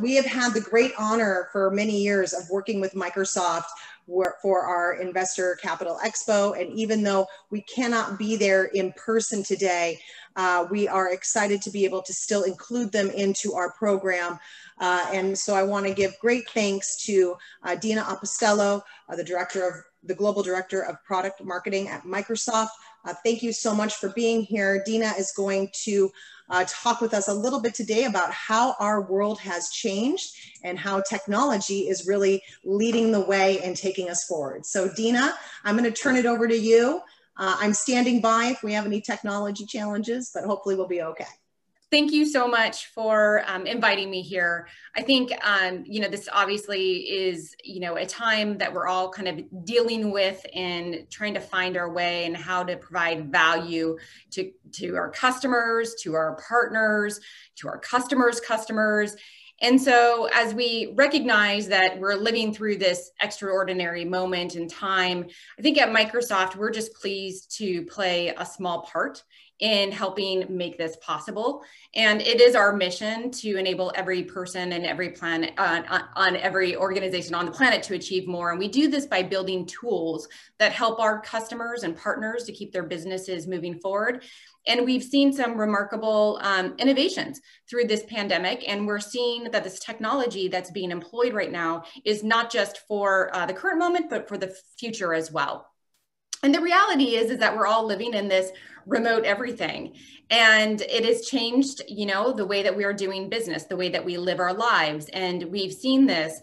We have had the great honor for many years of working with Microsoft for our Investor Capital Expo. And even though we cannot be there in person today, we are excited to be able to still include them into our program. And so I want to give great thanks to Dina Apostolou, the Global Director of Product Marketing at Microsoft. Thank you so much for being here. Dina is going to talk with us a little bit today about how our world has changed and how technology is really leading the way and taking us forward. So Dina, I'm going to turn it over to you. I'm standing by if we have any technology challenges, but hopefully we'll be okay. Thank you so much for inviting me here. I think, this obviously is, a time that we're all kind of dealing with and trying to find our way and how to provide value to our customers, to our partners, to our customers. And so as we recognize that we're living through this extraordinary moment in time, I think at Microsoft, we're just pleased to play a small part in helping make this possible. And it is our mission to enable every person and every planet on every organization on the planet to achieve more. And we do this by building tools that help our customers and partners to keep their businesses moving forward. And we've seen some remarkable innovations through this pandemic. And we're seeing that this technology that's being employed right now is not just for the current moment, but for the future as well. And the reality is that we're all living in this remote everything. And it has changed, the way that we are doing business, the way that we live our lives. And we've seen this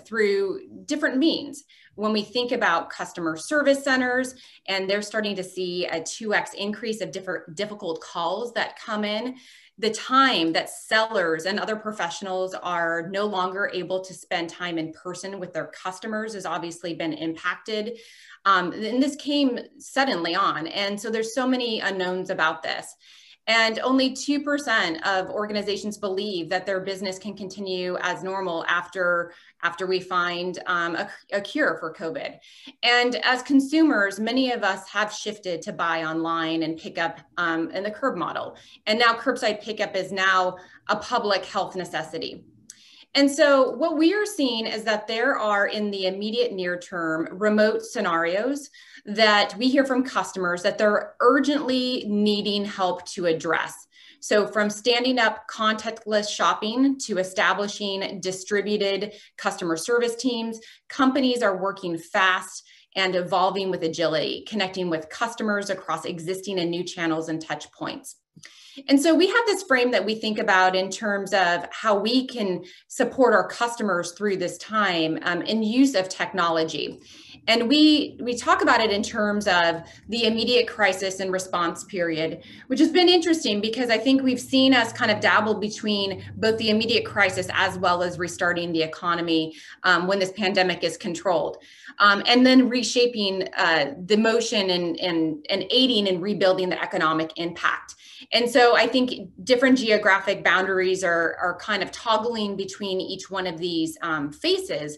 through different means. When we think about customer service centers, and they're starting to see a 2x increase of difficult calls that come in, the time that sellers and other professionals are no longer able to spend time in person with their customers has obviously been impacted. And this came suddenly on. And so there's so many unknowns about this. And only 2% of organizations believe that their business can continue as normal after we find a cure for COVID. And as consumers, many of us have shifted to buy online and pick up in the curb model. And now curbside pickup is now a public health necessity. And so what we are seeing is that there are, in the immediate near term, remote scenarios that we hear from customers that they're urgently needing help to address. So from standing up contactless shopping to establishing distributed customer service teams, companies are working fast and evolving with agility, connecting with customers across existing and new channels and touch points. And so we have this frame that we think about in terms of how we can support our customers through this time in use of technology. And we talk about it in terms of the immediate crisis and response period, which has been interesting because I think we've seen us kind of dabble between both the immediate crisis as well as restarting the economy when this pandemic is controlled. And then reshaping the motion and aiding and rebuilding the economic impact. And so I think different geographic boundaries are kind of toggling between each one of these phases.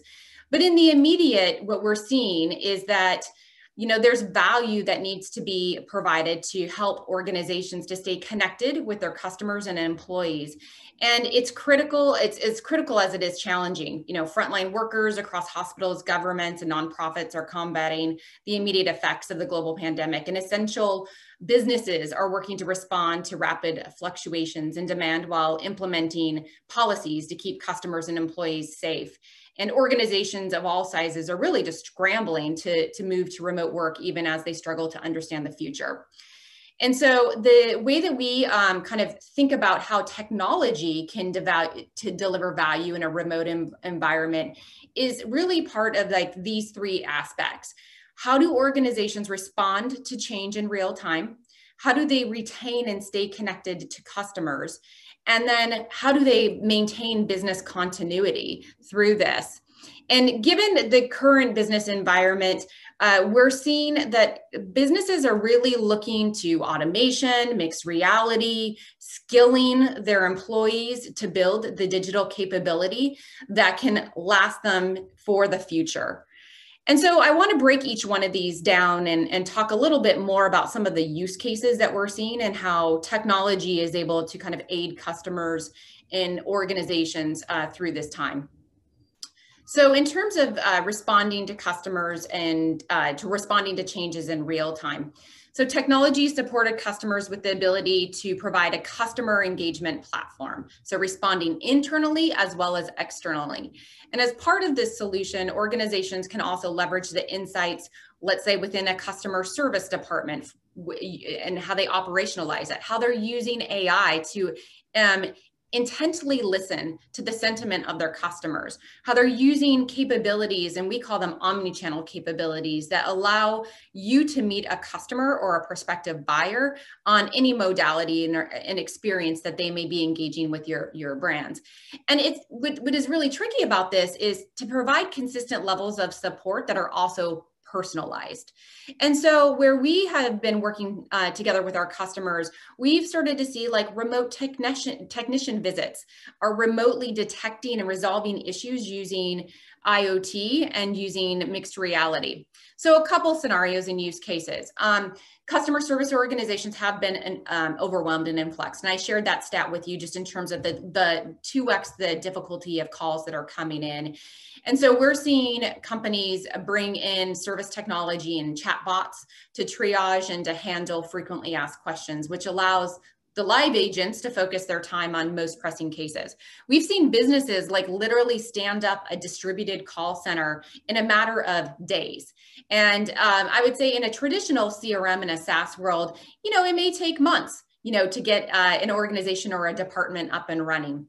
But in the immediate, what we're seeing is that, there's value that needs to be provided to help organizations to stay connected with their customers and employees. And it's critical, it's as critical as it is challenging. Frontline workers across hospitals, governments, and nonprofits are combating the immediate effects of the global pandemic, and essential businesses are working to respond to rapid fluctuations in demand while implementing policies to keep customers and employees safe. And organizations of all sizes are really just scrambling to move to remote work, even as they struggle to understand the future. And so the way that we kind of think about how technology can deliver value in a remote environment is really part of these three aspects. How do organizations respond to change in real time? How do they retain and stay connected to customers? And then how do they maintain business continuity through this? And given the current business environment, we're seeing that businesses are really looking to automation, mixed reality, skilling their employees to build the digital capability that can last them for the future. And so I want to break each one of these down and talk a little bit more about some of the use cases that we're seeing and how technology is able to kind of aid customers in organizations through this time. So in terms of responding to customers and to responding to changes in real time. So technology supported customers with the ability to provide a customer engagement platform. So responding internally as well as externally. And as part of this solution, organizations can also leverage the insights, let's say within a customer service department, and how they operationalize it, how they're using AI to intently listen to the sentiment of their customers, how they're using capabilities, and we call them omni-channel capabilities, that allow you to meet a customer or a prospective buyer on any modality and experience that they may be engaging with your brands. And it's what is really tricky about this is to provide consistent levels of support that are also personalized. And so where we have been working together with our customers, we've started to see like remote technician visits are remotely detecting and resolving issues using IoT and using mixed reality. So a couple scenarios and use cases. Customer service organizations have been overwhelmed and influx. And I shared that stat with you just in terms of the 2x the difficulty of calls that are coming in. And so we're seeing companies bring in service technology and chatbots to triage and to handle frequently asked questions, which allows the live agents to focus their time on most pressing cases. We've seen businesses like literally stand up a distributed call center in a matter of days. And I would say in a traditional CRM in a SaaS world, it may take months, to get an organization or a department up and running.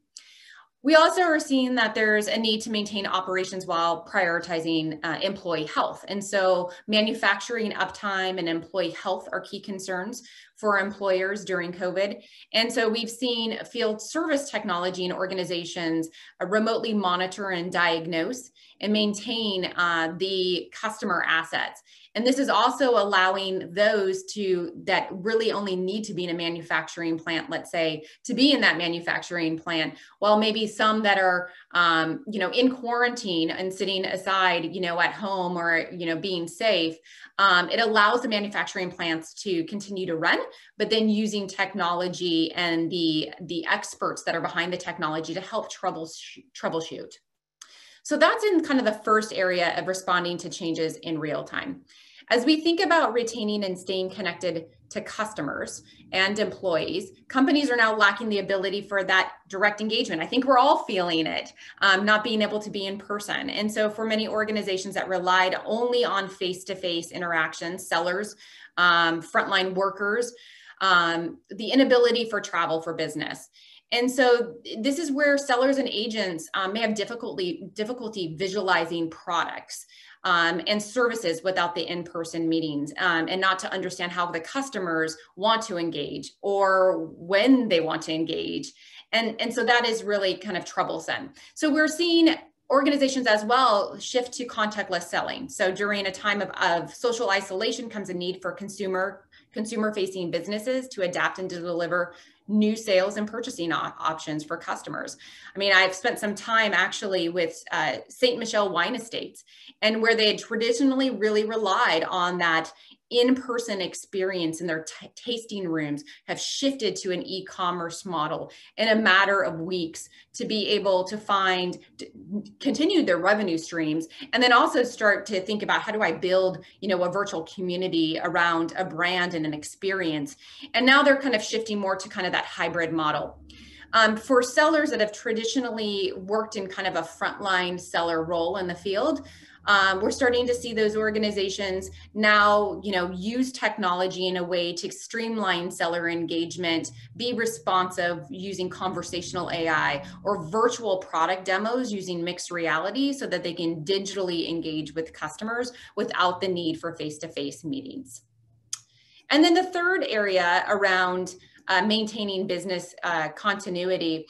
We also are seeing that there's a need to maintain operations while prioritizing employee health. And so manufacturing uptime and employee health are key concerns for employers during COVID. And so we've seen field service technology in organizations remotely monitor and diagnose and maintain the customer assets. And this is also allowing those that really only need to be in a manufacturing plant, let's say, to be in that manufacturing plant, while maybe some that are, in quarantine and sitting aside, at home or, being safe, it allows the manufacturing plants to continue to run, but then using technology and the experts that are behind the technology to help troubleshoot. So that's in kind of the first area of responding to changes in real time. As we think about retaining and staying connected to customers and employees, companies are now lacking the ability for that direct engagement. I think we're all feeling it, not being able to be in person. And so for many organizations that relied only on face-to-face interactions, sellers, frontline workers, the inability for travel for business. And so this is where sellers and agents may have difficulty visualizing products and services without the in-person meetings, and not to understand how the customers want to engage or when they want to engage. And so that is really kind of troublesome. So we're seeing organizations as well shift to contactless selling. So during a time of social isolation comes a need for consumer-facing businesses to adapt and to deliver new sales and purchasing options for customers. I mean, I've spent some time actually with St. Michel Wine Estates, and where they had traditionally really relied on that in-person experience in their tasting rooms, have shifted to an e-commerce model in a matter of weeks to be able to continue their revenue streams, and then also start to think about how do I build, a virtual community around a brand and an experience. And now they're kind of shifting more to kind of that hybrid model. For sellers that have traditionally worked in kind of a frontline seller role in the field, we're starting to see those organizations now, use technology in a way to streamline seller engagement, be responsive using conversational AI or virtual product demos using mixed reality so that they can digitally engage with customers without the need for face-to-face meetings. And then the third area around maintaining business continuity.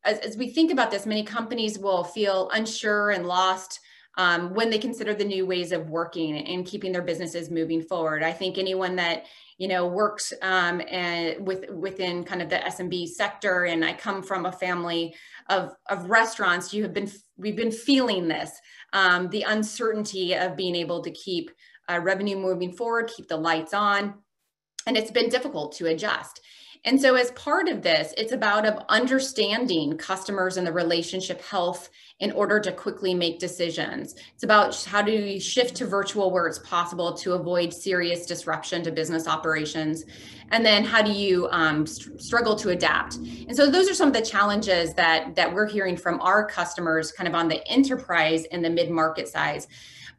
As we think about this, many companies will feel unsure and lost when they consider the new ways of working and keeping their businesses moving forward. I think anyone that works within kind of the SMB sector, and I come from a family of restaurants, we've been feeling this, the uncertainty of being able to keep revenue moving forward, keep the lights on, and it's been difficult to adjust. And so as part of this, it's about understanding customers and the relationship health in order to quickly make decisions. It's about how do you shift to virtual where it's possible to avoid serious disruption to business operations. And then how do you struggle to adapt? And so those are some of the challenges that we're hearing from our customers kind of on the enterprise and the mid-market size.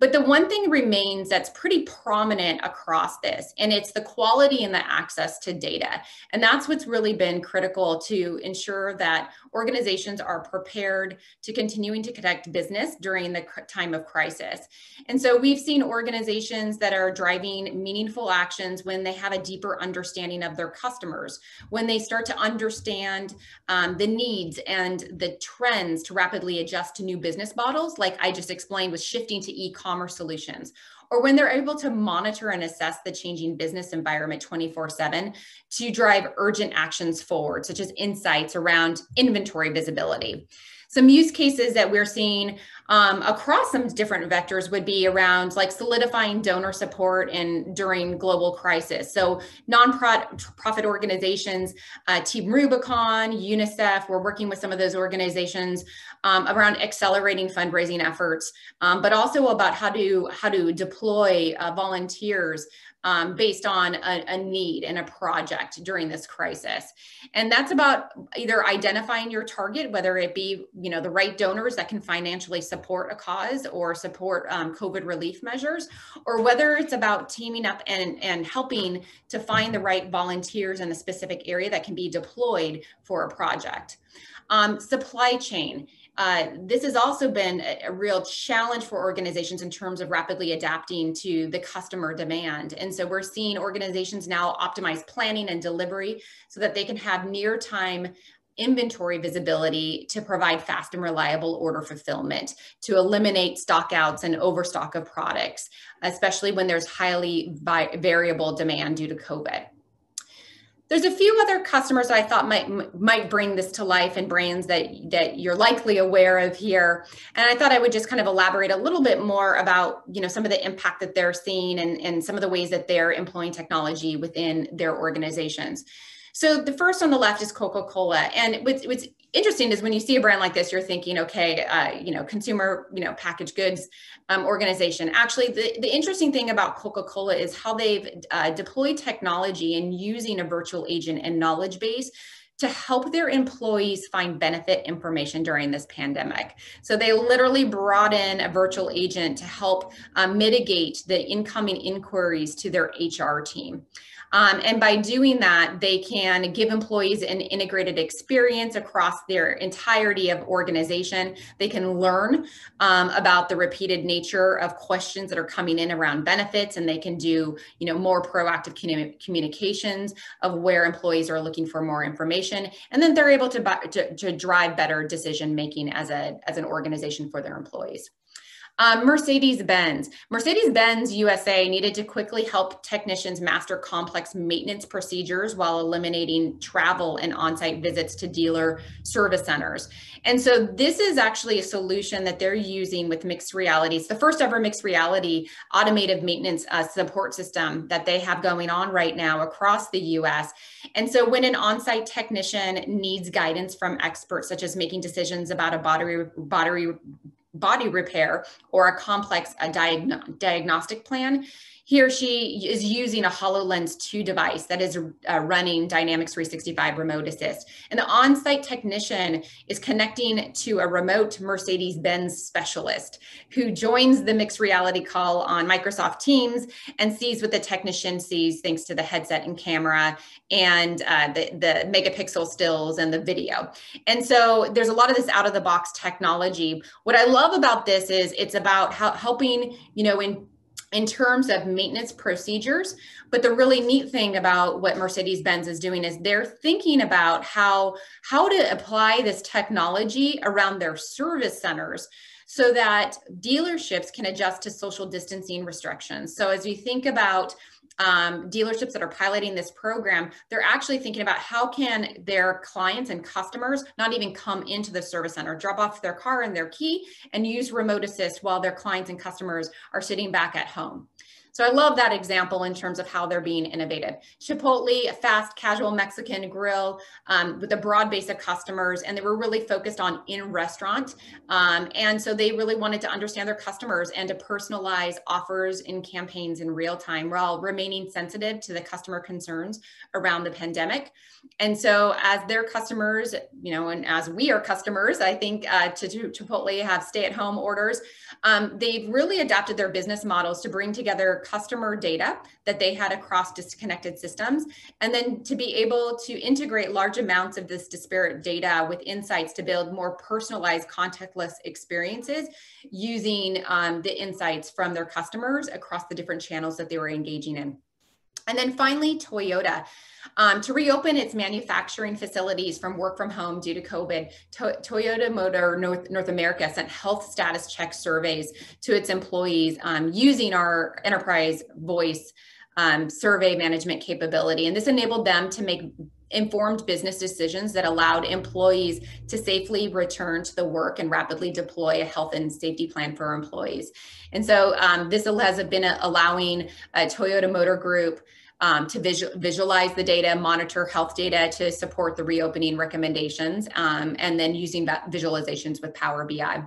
But the one thing remains that's pretty prominent across this, and it's the quality and the access to data. And that's what's really been critical to ensure that organizations are prepared to continuing to conduct business during the time of crisis. And so we've seen organizations that are driving meaningful actions when they have a deeper understanding of their customers, when they start to understand the needs and the trends to rapidly adjust to new business models, like I just explained with shifting to e-commerce solutions, or when they're able to monitor and assess the changing business environment 24/7 to drive urgent actions forward, such as insights around inventory visibility. Some use cases that we're seeing across some different vectors would be around like solidifying donor support and during global crisis. So nonprofit organizations, Team Rubicon, UNICEF, we're working with some of those organizations around accelerating fundraising efforts, but also about how to deploy volunteers based on a need and a project during this crisis. And that's about either identifying your target, whether it be, the right donors that can financially support a cause or support COVID relief measures, or whether it's about teaming up and helping to find the right volunteers in a specific area that can be deployed for a project. Supply chain. This has also been a real challenge for organizations in terms of rapidly adapting to the customer demand. And so we're seeing organizations now optimize planning and delivery so that they can have near-time inventory visibility to provide fast and reliable order fulfillment, to eliminate stockouts and overstock of products, especially when there's highly variable demand due to COVID. There's a few other customers that I thought might bring this to life, and brands that you're likely aware of here. And I thought I would just kind of elaborate a little bit more about, some of the impact that they're seeing and some of the ways that they're employing technology within their organizations. So the first on the left is Coca-Cola. And what's interesting is when you see a brand like this, you're thinking, okay, consumer, packaged goods organization. Actually, the interesting thing about Coca-Cola is how they've deployed technology and using a virtual agent and knowledge base to help their employees find benefit information during this pandemic. So they literally brought in a virtual agent to help mitigate the incoming inquiries to their HR team. And by doing that, they can give employees an integrated experience across their entirety of organization. They can learn about the repeated nature of questions that are coming in around benefits, and they can do, more proactive communications of where employees are looking for more information. And then they're able to drive better decision making as an organization for their employees. Mercedes-Benz USA needed to quickly help technicians master complex maintenance procedures while eliminating travel and on-site visits to dealer service centers. And so this is actually a solution that they're using with mixed reality. It's the first ever mixed reality automated maintenance support system that they have going on right now across the US. And so when an on-site technician needs guidance from experts, such as making decisions about a body repair or a complex diagnostic plan, he or she is using a HoloLens 2 device that is running Dynamics 365 Remote Assist. And the on-site technician is connecting to a remote Mercedes-Benz specialist who joins the mixed reality call on Microsoft Teams and sees what the technician sees thanks to the headset and camera and the megapixel stills and the video. And so there's a lot of this out-of-the-box technology. What I love about this is it's about helping, in terms of maintenance procedures. But the really neat thing about what Mercedes-Benz is doing is they're thinking about how to apply this technology around their service centers so that dealerships can adjust to social distancing restrictions. So as we think about dealerships that are piloting this program, they're actually thinking about how can their clients and customers not even come into the service center, drop off their car and their key and use remote assist while their clients and customers are sitting back at home. So I love that example in terms of how they're being innovative. Chipotle, a fast, casual Mexican grill with a broad base of customers, and they were really focused on in-restaurant. And so they really wanted to understand their customers and to personalize offers and campaigns in real time while remaining sensitive to the customer concerns around the pandemic. And so as their customers, you know, and as we are customers, I think to Chipotle have stay-at-home orders, they've really adapted their business models to bring together customer data that they had across disconnected systems, and then to be able to integrate large amounts of this disparate data with insights to build more personalized contactless experiences using the insights from their customers across the different channels that they were engaging in. And then finally, Toyota. To reopen its manufacturing facilities from work from home due to COVID, Toyota Motor North America sent health status check surveys to its employees using our enterprise voice survey management capability. And this enabled them to make informed business decisions that allowed employees to safely return to the work and rapidly deploy a health and safety plan for our employees. And so this has been allowing Toyota Motor Group to visualize the data, monitor health data to support the reopening recommendations, and then using that visualizations with Power BI.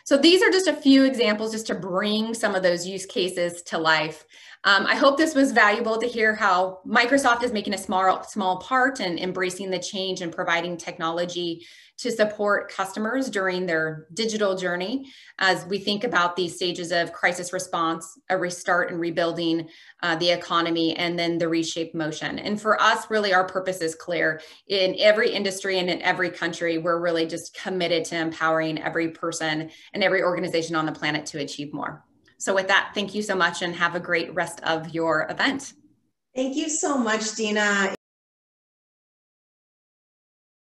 So these are just a few examples just to bring some of those use cases to life. I hope this was valuable to hear how Microsoft is making a small part and embracing the change and providing technology to support customers during their digital journey as we think about these stages of crisis response, a restart and rebuilding the economy, and then the reshape motion. And for us, really, our purpose is clear. In every industry and in every country, we're really just committed to empowering every person and every organization on the planet to achieve more. So with that, thank you so much and have a great rest of your event. Thank you so much, Dina.